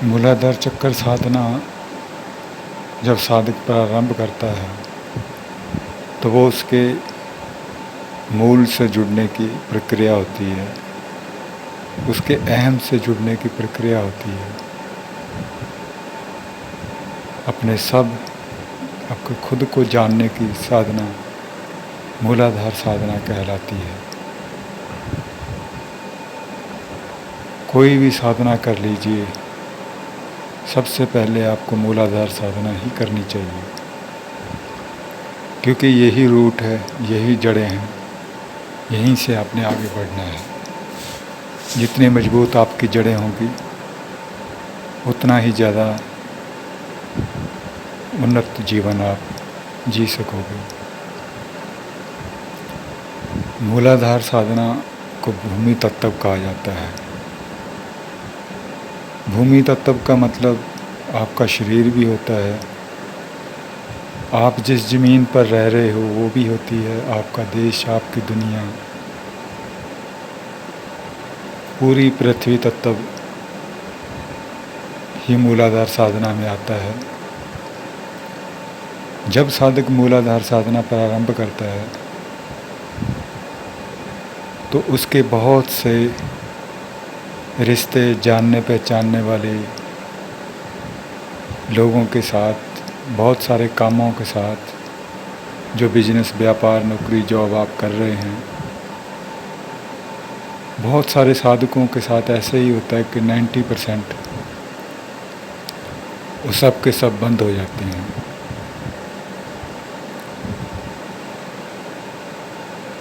मूलाधार चक्कर साधना जब साधक प्रारंभ करता है तो वो उसके मूल से जुड़ने की प्रक्रिया होती है, उसके अहम से जुड़ने की प्रक्रिया होती है। अपने खुद को जानने की साधना मूलाधार साधना कहलाती है। कोई भी साधना कर लीजिए, सबसे पहले आपको मूलाधार साधना ही करनी चाहिए, क्योंकि यही रूट है, यही जड़ें हैं, यहीं से आपने आगे बढ़ना है। जितनी मजबूत आपकी जड़ें होंगी उतना ही ज़्यादा उन्नत जीवन आप जी सकोगे। मूलाधार साधना को भूमि तत्व कहा जाता है। भूमि तत्व का मतलब आपका शरीर भी होता है, आप जिस ज़मीन पर रह रहे हो वो भी होती है, आपका देश, आपकी दुनिया, पूरी पृथ्वी तत्व ही मूलाधार साधना में आता है। जब साधक मूलाधार साधना प्रारंभ करता है तो उसके बहुत से रिश्ते, जानने पहचानने वाले लोगों के साथ, बहुत सारे कामों के साथ, जो बिजनेस, व्यापार, नौकरी, जॉब आप कर रहे हैं, बहुत सारे साधकों के साथ ऐसे ही होता है कि 90% वो सब के सब बंद हो जाते हैं।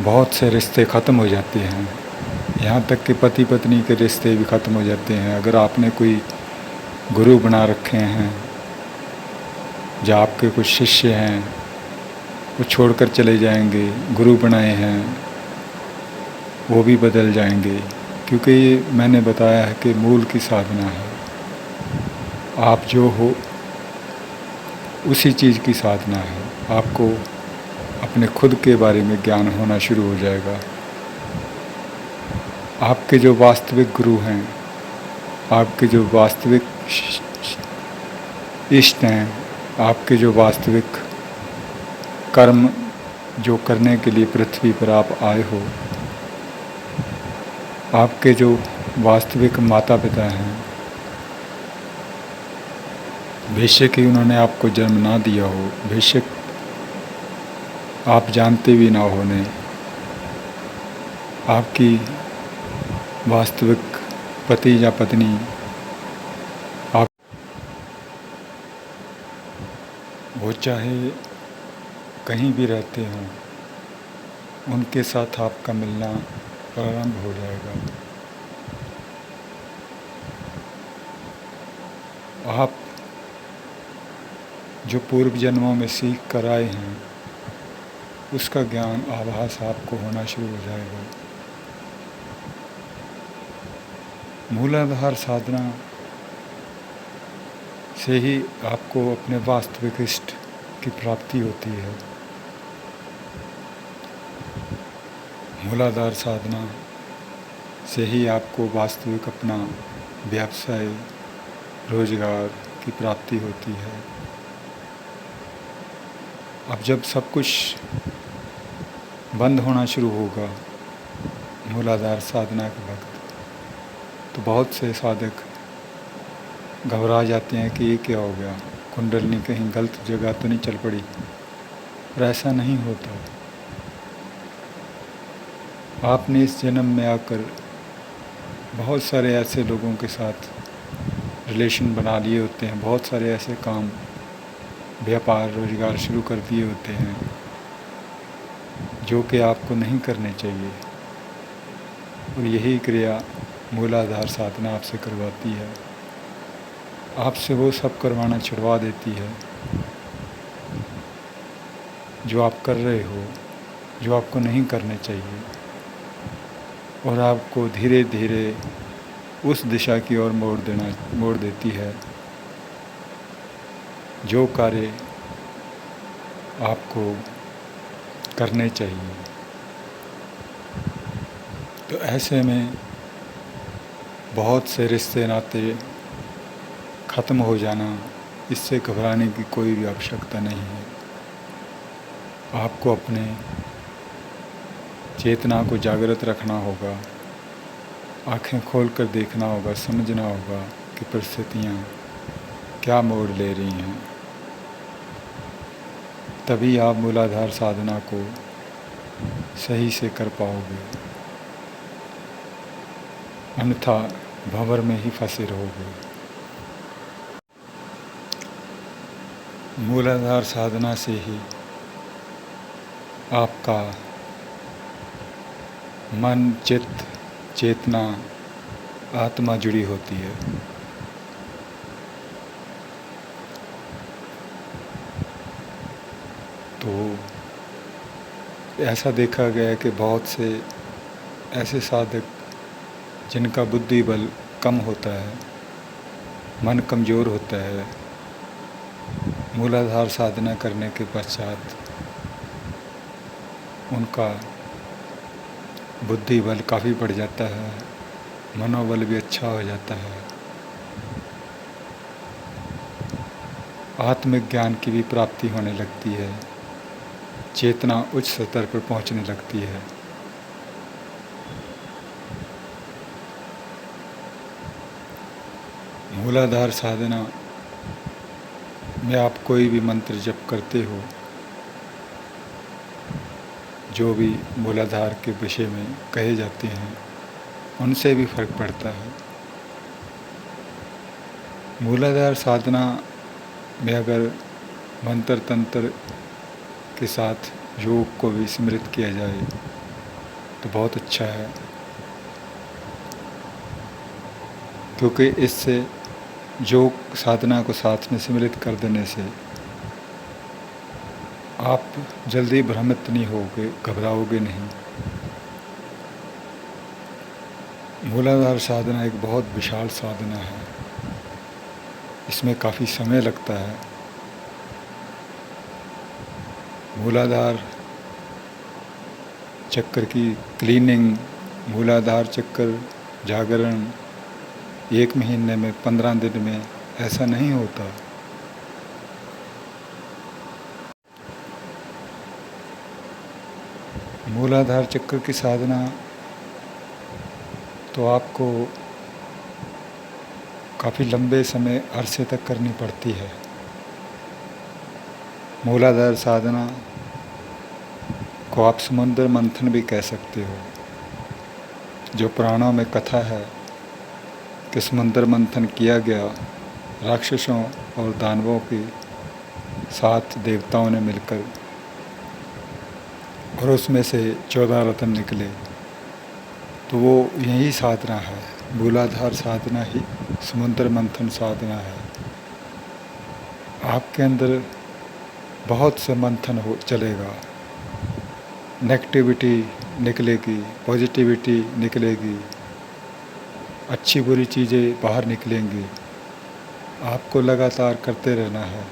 बहुत से रिश्ते ख़त्म हो जाते हैं, यहाँ तक कि पति पत्नी के रिश्ते भी ख़त्म हो जाते हैं। अगर आपने कोई गुरु बना रखे हैं या आपके कुछ शिष्य हैं, वो छोड़कर चले जाएंगे। गुरु बनाए हैं वो भी बदल जाएंगे, क्योंकि ये मैंने बताया है कि मूल की साधना है। आप जो हो उसी चीज़ की साधना है। आपको अपने खुद के बारे में ज्ञान होना शुरू हो जाएगा। आपके जो वास्तविक गुरु हैं, आपके जो वास्तविक इष्ट हैं, आपके जो वास्तविक कर्म जो करने के लिए पृथ्वी पर आप आए हो, आपके जो वास्तविक माता पिता हैं, बेशक ही उन्होंने आपको जन्म ना दिया हो, बेशक आप जानते भी ना होने, आपकी वास्तविक पति या पत्नी आप, वो चाहे कहीं भी रहते हों, उनके साथ आपका मिलना प्रारंभ हो जाएगा। आप जो पूर्व जन्मों में सीख कर आए हैं उसका ज्ञान, आभास आपको होना शुरू हो जाएगा। मूलाधार साधना से ही आपको अपने वास्तविक इष्ट की प्राप्ति होती है। मूलाधार साधना से ही आपको वास्तविक अपना व्यवसाय, रोजगार की प्राप्ति होती है। अब जब सब कुछ बंद होना शुरू होगा मूलाधार साधना के वक्त, तो बहुत से साधक घबरा जाते हैं कि ये क्या हो गया, कुंडलिनी कहीं गलत जगह तो नहीं चल पड़ी। पर ऐसा नहीं होता। आपने इस जन्म में आकर बहुत सारे ऐसे लोगों के साथ रिलेशन बना लिए होते हैं, बहुत सारे ऐसे काम, व्यापार, रोजगार शुरू कर दिए होते हैं जो कि आपको नहीं करने चाहिए। और यही क्रिया मूलाधार साधना आपसे करवाती है। आपसे वो सब करवाना छुड़वा देती है जो आप कर रहे हो, जो आपको नहीं करने चाहिए, और आपको धीरे धीरे उस दिशा की ओर मोड़ देती है जो कार्य आपको करने चाहिए। तो ऐसे में बहुत से रिश्ते नाते ख़त्म हो जाना, इससे घबराने की कोई भी आवश्यकता नहीं है। आपको अपने चेतना को जागृत रखना होगा, आँखें खोलकर देखना होगा, समझना होगा कि परिस्थितियाँ क्या मोड़ ले रही हैं। तभी आप मूलाधार साधना को सही से कर पाओगे, अन्यथा भंवर में ही फंसे रहोगे। मूलाधार साधना से ही आपका मन, चित्त, चेतना, आत्मा जुड़ी होती है। तो ऐसा देखा गया है कि बहुत से ऐसे साधक जिनका बुद्धि बल कम होता है, मन कमज़ोर होता है, मूलाधार साधना करने के पश्चात उनका बुद्धि बल काफ़ी बढ़ जाता है, मनोबल भी अच्छा हो जाता है, आत्मिक ज्ञान की भी प्राप्ति होने लगती है, चेतना उच्च स्तर पर पहुंचने लगती है। मूलाधार साधना में आप कोई भी मंत्र जप करते हो, जो भी मूलाधार के विषय में कहे जाते हैं, उनसे भी फर्क पड़ता है। मूलाधार साधना में अगर मंत्र तंत्र के साथ योग को भी स्मृत किया जाए तो बहुत अच्छा है, क्योंकि इससे योग साधना को साथ में सम्मिलित कर देने से आप जल्दी भ्रमित नहीं होगे, घबराओगे नहीं। मूलाधार साधना एक बहुत विशाल साधना है, इसमें काफ़ी समय लगता है। मूलाधार चक्र की क्लीनिंग, मूलाधार चक्र जागरण 1 महीने में, 15 दिन में ऐसा नहीं होता। मूलाधार चक्र की साधना तो आपको काफ़ी लंबे समय अरसे तक करनी पड़ती है। मूलाधार साधना को आप समुद्र मंथन भी कह सकते हो। जो पुराणों में कथा है कि समुद्र मंथन किया गया, राक्षसों और दानवों के साथ देवताओं ने मिलकर, और उसमें से 14 रत्न निकले। तो वो यही साधना है, मूलाधार साधना ही समुद्र मंथन साधना है। आपके अंदर बहुत से मंथन हो चलेगा, नेगेटिविटी निकलेगी, पॉजिटिविटी निकलेगी, अच्छी बुरी चीज़ें बाहर निकलेंगी। आपको लगातार करते रहना है।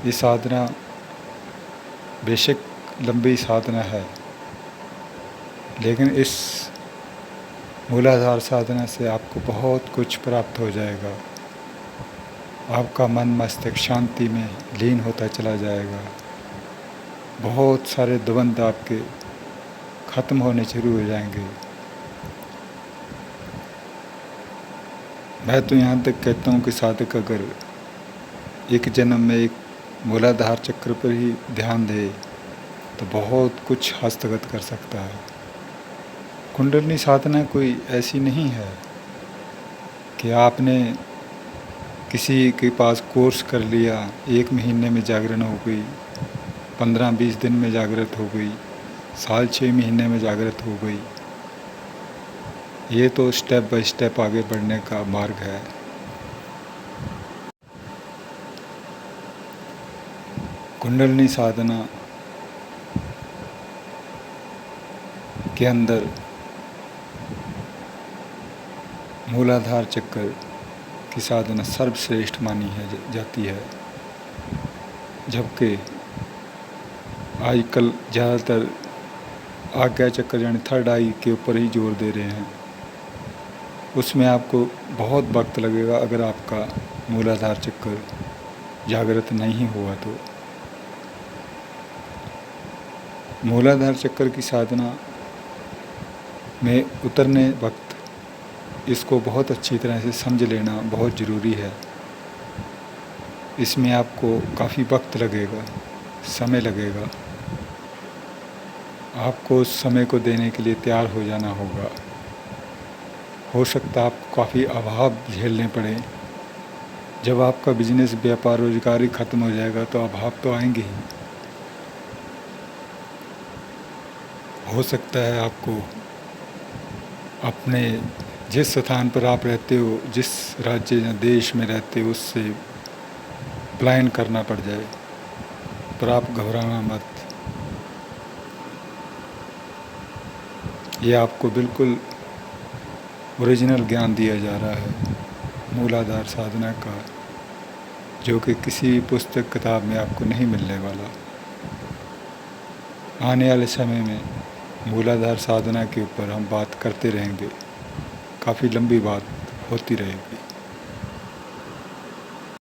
ये साधना बेशक लंबी साधना है, लेकिन इस मूलाधार साधना से आपको बहुत कुछ प्राप्त हो जाएगा। आपका मन मस्तिष्क शांति में लीन होता चला जाएगा। बहुत सारे द्वंद्व आपके ख़त्म होने शुरू हो जाएंगे। मैं तो यहाँ तक कहता हूँ कि साधक अगर एक जन्म में एक मूलाधार चक्र पर ही ध्यान दे तो बहुत कुछ हस्तगत कर सकता है। कुंडलिनी साधना कोई ऐसी नहीं है कि आपने किसी के पास कोर्स कर लिया, 1 महीने में जागरण हो गई, 15-20 दिन में जागृत हो गई, साल 6 महीने में जागृत हो गई। ये तो स्टेप बाय स्टेप आगे बढ़ने का मार्ग है। कुंडलिनी साधना के अंदर मूलाधार चक्र की साधना सर्वश्रेष्ठ मानी जाती है, जबकि आजकल ज़्यादातर आज्ञा चक्र यानी थर्ड आई के ऊपर ही जोर दे रहे हैं। उसमें आपको बहुत वक्त लगेगा अगर आपका मूलाधार चक्कर जागृत नहीं हुआ तो। मूलाधार चक्कर की साधना में उतरने वक्त इसको बहुत अच्छी तरह से समझ लेना बहुत ज़रूरी है। इसमें आपको काफ़ी वक्त लगेगा, समय लगेगा। आपको उस समय को देने के लिए तैयार हो जाना होगा। हो सकता है आपको काफ़ी अभाव झेलने पड़े। जब आपका बिजनेस, व्यापार, रोजगार ही ख़त्म हो जाएगा तो अभाव तो आएंगे ही। हो सकता है आपको अपने जिस स्थान पर आप रहते हो, जिस राज्य या देश में रहते हो, उससे पलायन करना पड़ जाए, पर आप घबराना मत। ये आपको बिल्कुल ओरिजिनल ज्ञान दिया जा रहा है मूलाधार साधना का, जो कि किसी भी पुस्तक किताब में आपको नहीं मिलने वाला। आने वाले समय में मूलाधार साधना के ऊपर हम बात करते रहेंगे, काफ़ी लंबी बात होती रहेगी।